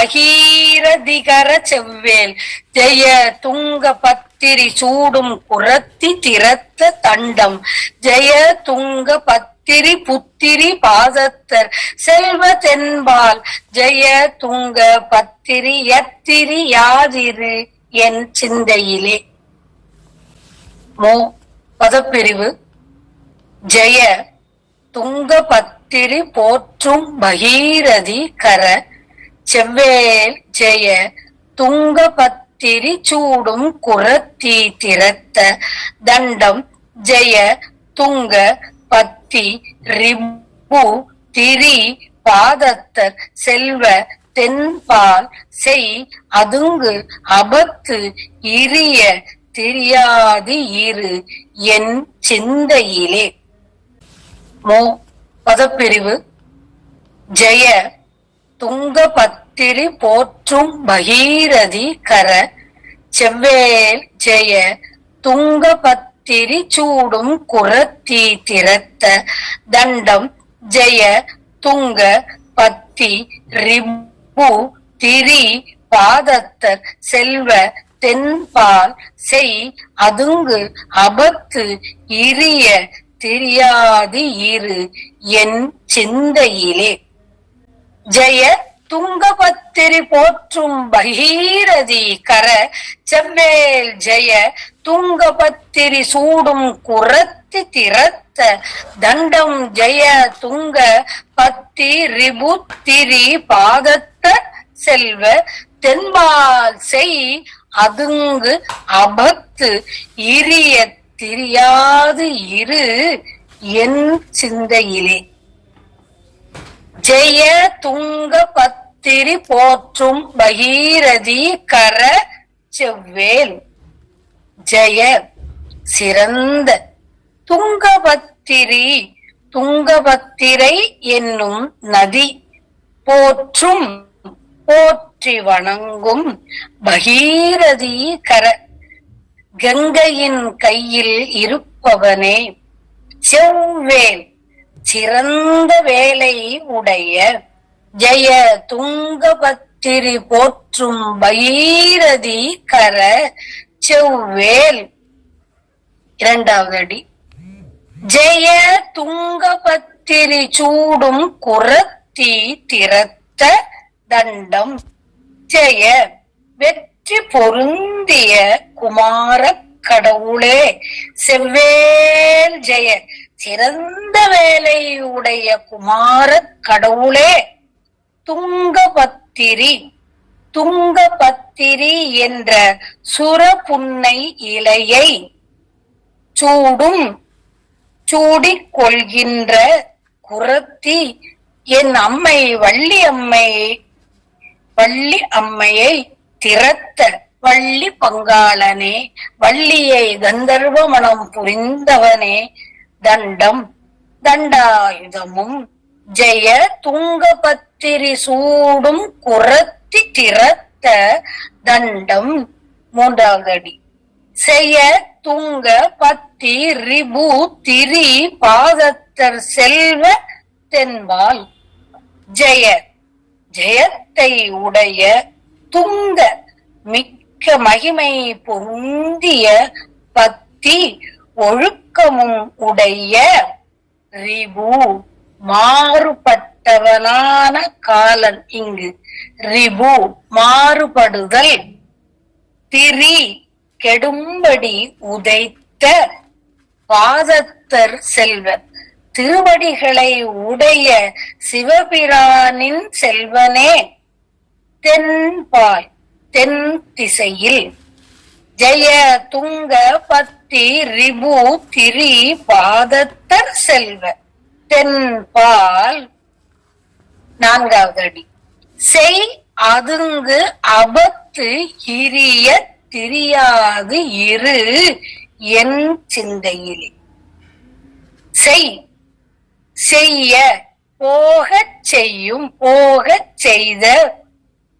பகீரதிகர செவ்வேல் ஜெய துங்க பத்திரி சூடும் குரத்தி திறத்த தண்டம் ஜெய துங்க பத்திரி புத்திரி பாதத்தர் செல்வ தென்பால் ஜெய துங்க பத்திரி யத்திரி யாதிரு என் சிந்தையிலே. பதப்பிரிவு. ஜெய துங்க பத்திரி போற்றும் பகீரதி கர செவ்வேல் ஜெய துங்க பத்திரி சூடும் குரத்தி திறத்த தண்டம் ஜெய துங்க பத்தி ரிபு திரி பாதத்தர் செல்வ தென்பால் செய் அதுங்கு அபத்து இரிய தெரியாது இரு என் சிந்தையிலே. பதப்பிரிவு. ஜெய துங்க பத்திரி போற்றும் பகீரதி கர செவ்வேல் ஜெய துங்க பத்திரி சூடும் குரத்தி திறத்த தண்டம் ஜெய துங்க பத்தி ரிபு திரி பாதத்தர் செல்வ தென்பால் செய் அதுங்கு அபத்து இரிய தெரியாது இரு என் சிந்தையிலே. ஜெய துங்கபத்திரி போற்றும் பகீரதி கர செவ்வேல் ஜெய துங்கபத்திரி சூடும் குரத்தி திறத்த தண்டம் ஜெய துங்க பத்தி ரிபுத்திரி பாதத்த செல்வ தென்பால் செய் அதுங்கு அபத்து இரிய தெரியாது இரு என் சிந்தையிலே. ஜெய துங்க பத்திரி போற்றும் பகீரதி கர செவ்வேல் ஜெய சிறந்த துங்கபத்திரி துங்கபத்திரை என்னும் நதி போற்றும் போற்றி வணங்கும் பகீரதி கர கங்கையின் கையில் இருப்பவனே செவ்வேல் சிறந்த வேலை உடைய ஜெய துங்கபத்திரி போற்றும் பகீரதி கர செவ்வேல். இரண்டாவது அடி. ஜெய துங்கபத்திரி சூடும் குரத்தி திறத்த தண்டம் ஜெய வெற்றி பொருந்திய குமார கடவுளே செவ்வேல் ஜெய சிறந்த வேலை உடைய குமார கடவுளே துங்கபத்திரி துங்கபத்திரி என்ற சுரபுன்னை இலையை சூடிக் கொள்கின்ற குரத்தி என் அம்மை வள்ளி அம்மையை திறத்த வள்ளி பங்காளனே வள்ளியை கந்தர்வ மனம் புரிந்தவனே தண்டம் தண்டாயுதமும் ஜெய துங்கபத்திரி சூடும் குரத்தி திறத்த தண்டம். மூன்றாவது அடி. செய்ய துங்க பத்தி ரிபு திரி பாதத்தர் செல்வ தென்பால் ஜெய ஜெயத்தை உடைய துங்க மிக்க மகிமை பொருந்திய பத்தி ஒழுக்கமும் உடைய ரிபு மாறுபட்டவனான காலன். இங்கு ரிபு மாறுபடுதல் திரி கெடும்படி உதைத்த பாதத்தர் செல்வர் திருவடிகளை உடைய சிவபிரானின் செல்வனே தென்பால் தென் திசையில் ஜெய துங்க பத்தி ரிபு திரி பாதத்தர் செல்வ தென்பால். நான்காவது அடி. செய் அதுங்கு அபத்து இரிய தெரியாது இரு என் சிந்தையிலே. செய்ய போகச் செய்யும் போகச் செய்த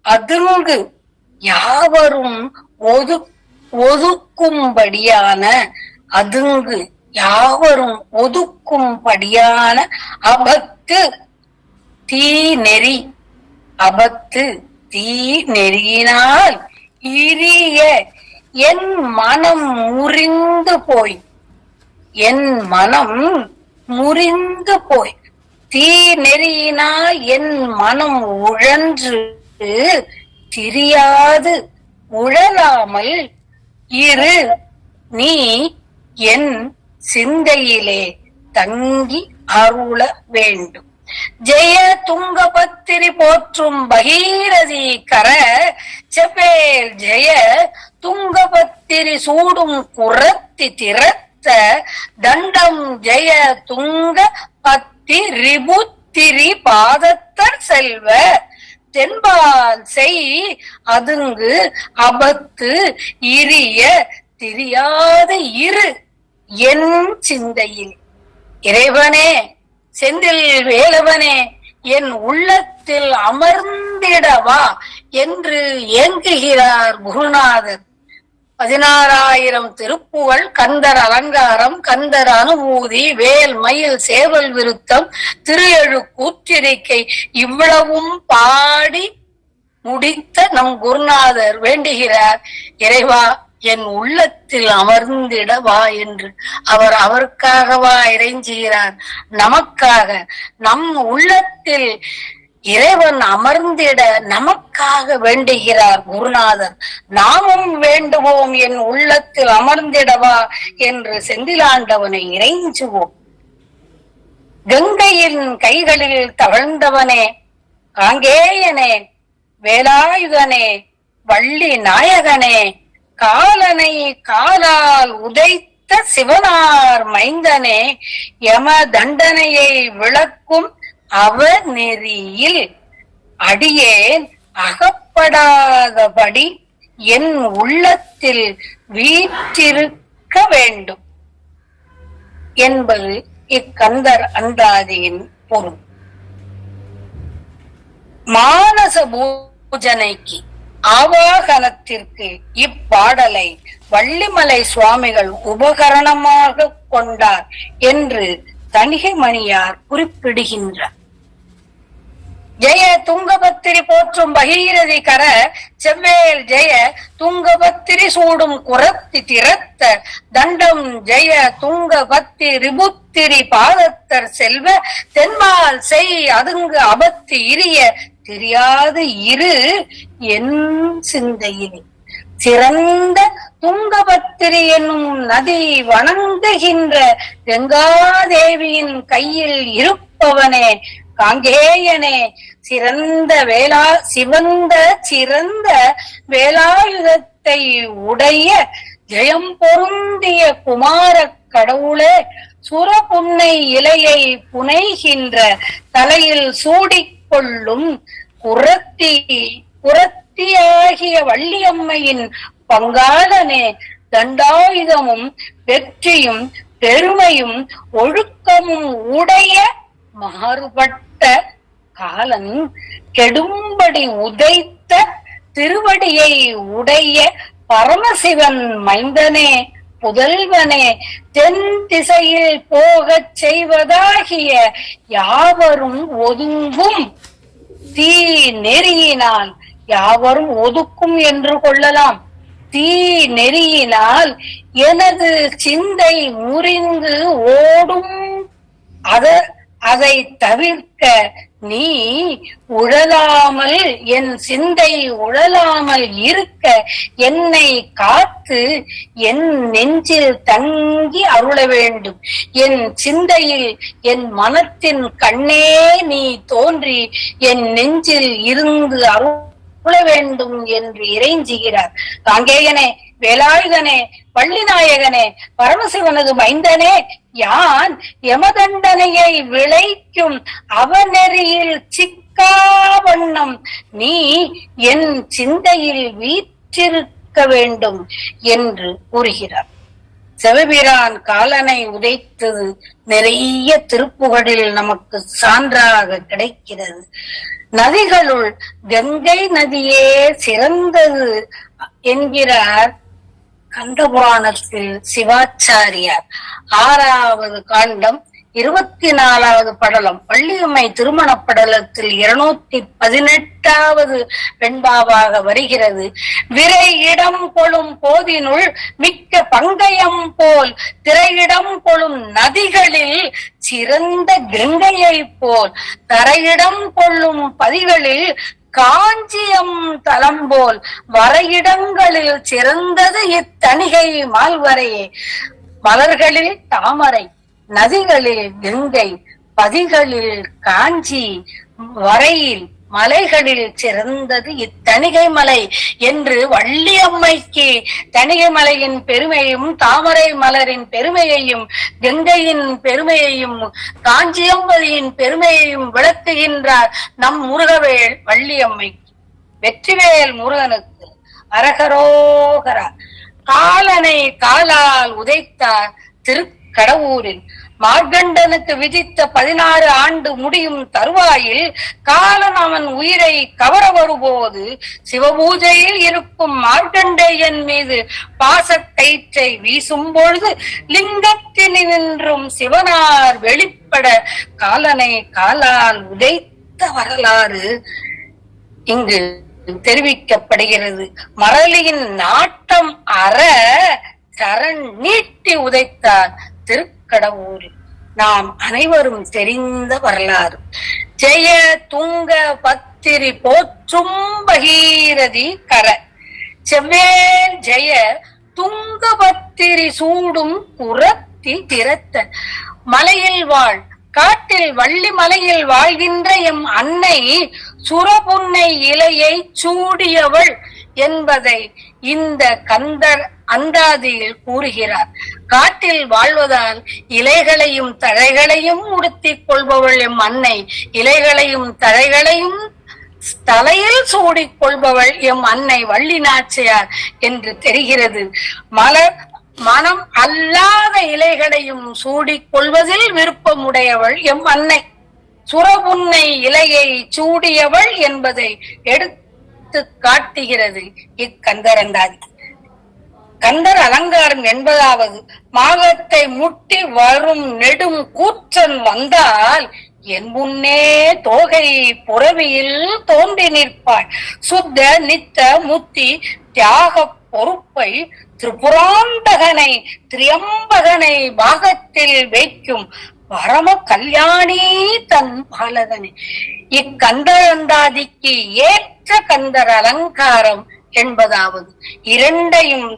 அதுங்கு யாவரும் ஒதுக்கும்படியான அதுங்கு யாவரும் ஒதுக்கும்படியான அபத்து தீ நெறி அபத்து தீ நெறியினால் இரிய என் மனம் முறிந்து போய், என் மனம் முறிந்து போய், தீ நெறியினால் என் மனம் உழன்று திரியாது உழலாமல் இரு நீ என் சிந்தையிலே தங்கி அருள வேண்டும். ஜெய துங்கபத்திரி போற்றும் பகீரதி கர செப்பேல் ஜெய துங்கபத்திரி சூடும் குரத்தி திறத்த தண்டம் ஜெய துங்க பத்தி ரிபுத்திரி பாதத்தர் செல்வ தென்பால் செய் அதுங்கு அபத்து இரிய தெரியாது இரு என் சிந்தையில். இறைவனே, செந்தில் வேலவனே, என் உள்ளத்தில் அமர்ந்திடவா என்று ஏங்குகிறார் குருநாதர். 16,000 திருப்புகழ், கந்தர் அலங்காரம், கந்தர் அனுபூதி, வேல் மயில் சேவல் விருத்தம், திருஎழு கூற்றிருக்கை இவ்வளவும் பாடி முடித்த நம் குருநாதர் வேண்டுகிறார், இறைவா என் உள்ளத்தில் அமர்ந்திட வா என்று. அவர் அவருக்காகவா இறைஞ்சுகிறார்? நமக்காக. நம் உள்ளத்தில் இறைவன் அமர்ந்திட நமக்காக வேண்டுகிறார் குருநாதர். நாமும் வேண்டுவோம், என் உள்ளத்தில் அமர்ந்திடவா என்று செந்திலாண்டவனை இறைஞ்சுவோம். கங்கையின் கைகளில் தவழ்ந்தவனே, காங்கேயனே, வேலாயுதனே, வள்ளி நாயகனே, காலனை காலால் உதைத்த சிவனார் மைந்தனே, யம தண்டனையை விளக்கும் அவநெறியில் அடியேன் அகப்படாதபடி என் உள்ளத்தில் வீற்றிருக்க வேண்டும் என்பது இக்கந்தர் அந்தாதியின் பொருள். மானச பூஜனைக்கு ஆவாகனத்திற்கு இப்பாடலை வள்ளிமலை சுவாமிகள் உபகரணமாக கொண்டார் என்று தணிகை மணியார் குறிப்பிடுகின்றார். ஜெய துங்கபத்திரி போற்றும் பகீரதி கர செவ்வேல் ஜெய துங்கபத்திரி சூடும் குரத்தி திறத்த தண்டம் ஜெய துங்கபத்தி ரிபுத்திரி பாதத்தர் செல்வ தென்மால் செய் அதுங்கு அபத்தி இரிய தெரியாது இரு என் சிந்தையில். சிறந்த துங்கபத்திரி என்னும் நதி வணங்குகின்ற கங்காதேவியின் கையில் இருப்பவனே, காங்கேயனே, சிறந்த வேலாயுதத்தை உடைய ஜெயம் பொருந்திய குமார கடவுளே, சுரபுன்னை இலையை புனைகின்ற தலையில் சூடிக்கொள்ளும் குரத்தியாகிய வள்ளியம்மையின் பங்காளனே, தண்டாயுதமும் வெற்றியும் பெருமையும் ஒழுக்கமும் உடைய மாறுபட்ட காலன் கெடும்படி உதைத்த திருவடியை உடைய பரமசிவன் மைந்தனே, புதல்வனே, தென் திசையில் போகச் செய்வதாகிய யாவரும் ஒதுங்கும் தீ நெறியினால், யாவரும் ஒதுக்கும் என்று கொள்ளலாம், தீ நெறியினால் எனது சிந்தை முறிந்து ஓடும் அதை தவிர்க்க நீ உழலாமல், என் சிந்தை உழலாமல் இருக்க என்னை காத்து என் நெஞ்சில் தங்கி அருள வேண்டும். என் சிந்தையில் என் மனத்தின் கண்ணே நீ தோன்றி என் நெஞ்சில் இருந்து அருள வேண்டும் என்று இறைஞ்சுகிறார். காங்கேயனே, வேலாயுதனே, வள்ளிநாயகனே, பரமசிவனது மைந்தனே, யான் யமதண்டனையை விளைக்கும் அவநெறியில் சிக்காவண்ணம் நீ என் சிந்தையில் வீற்றிருக்க வேண்டும் என்று கூறுகிறார். சிவபிரான் காலனை உதைத்தது நிறைய திருப்புகழில் நமக்கு சான்றாக கிடைக்கிறது. நதிகளுள் கங்கை நதியே சிறந்தது என்கிறார் கந்தபுராணத்தில் சிவாச்சாரியார். 6வது காண்டம் 24வது படலம் வள்ளியம்மை திருமண படலத்தில் 218வது வெண்பாவாக வருகிறது. விரை இடம் கொளும் போதினுள் மிக்க பங்கயம் போல் திரையிடம் கொளும் நதிகளில் சிறந்த கங்கையை போல் தரையிடம் கொள்ளும் பதிகளில் காஞ்சியம் தலம்போல் வரையிடங்களில் சிறந்தது இத்தணிகை மால்வரையே. மலர்களில் தாமரை, நதிகளில் கங்கை, பதிகளில் காஞ்சி, வரையில் மலைகளில் சிறந்தது இத்தணிகை மலை என்று வள்ளியம்மைக்கு தணிகை மலையின் பெருமையும் தாமரை மலரின் பெருமையையும் கங்கையின் பெருமையையும் காஞ்சியம்பதியின் பெருமையையும் விளக்குகின்றார் நம் முருகவேல் வள்ளியம்மைக்கு. வெற்றிவேல் முருகனுக்கு அரகரோகரா. காலனை காலால் உதைத்தார் திருக்கடவூரில். மார்கண்டனுக்கு விதித்த 16 ஆண்டு முடியும் தருவாயில் காலன் அவன் உயிரை கவர வரும்போது சிவபூஜையில் இருக்கும் மார்கண்டேயன் மீது பாசக்கயிற்றை வீசும் பொழுது லிங்கத்தினின்றும் சிவனார் வெளிப்பட காலனை காலால் உதைத்த வரலாறு இங்கு தெரிவிக்கப்படுகிறது. மரளியின் நாட்டம் அற சரண் நீட்டி உதைத்தார் திருக்கடவூரில். நாம் அனைவரும் தெரிந்த வரலாறு. ஜெய துங்க பத்திரி போற்றும் பகீரதி கர. செவ்வேல் ஜெய துங்க பத்திரி சூடும் குரத்தி திறத்த. மலையில் வாழ் காட்டில் வள்ளி மலையில் வாழ்கின்ற எம் அன்னை சுரபுன்னை இலையை சூடியவள் என்பதை இந்த கந்தர் அந்தாதியில் கூறுகிறார். காட்டில் வாழ்வதால் இலைகளையும் தழைகளையும் உடுத்திக் கொள்பவள் எம் அன்னை, இலைகளையும் தழைகளையும் தலையில் சூடிக் கொள்பவள் எம் அன்னை வள்ளி நாச்சியார் என்று தெரிகிறது. மனம் அல்லாத இலைகளையும் சூடிக் கொள்வதில் விருப்பமுடையவள் எம் அன்னை. சுரபுன்னை இலையை சூடியவள் என்பதை எடுத்து காட்டுகிறது இக்கந்தரந்தாதி. கந்தர் அலங்காரம் என்பதாவது மாகத்தை முட்டி வரும் நெடும் கூற்றன் வந்தால் என் முன்னே தோகை புறவியில் தோன்றி நிற்பாள். சுத்த நித்த முத்தி தியாக பொறுப்பை திரிபுராந்தகனை திரியம்பகனை பாகத்தில் வைக்கும் பரம கல்யாணி தன் பாலகனை. இக்கந்தரந்தாதிக்கு ஏற்ற கந்தர் அலங்காரம் என்பதாவது இரண்டையும்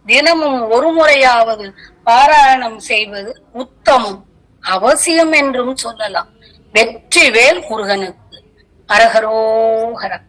தினமும் ஒரு முறையாவது பாராயணம் செய்வது உத்தமம், அவசியம் என்றும் சொல்லலாம். வெற்றிவேல் முருகனுக்கு அரகரோகரா.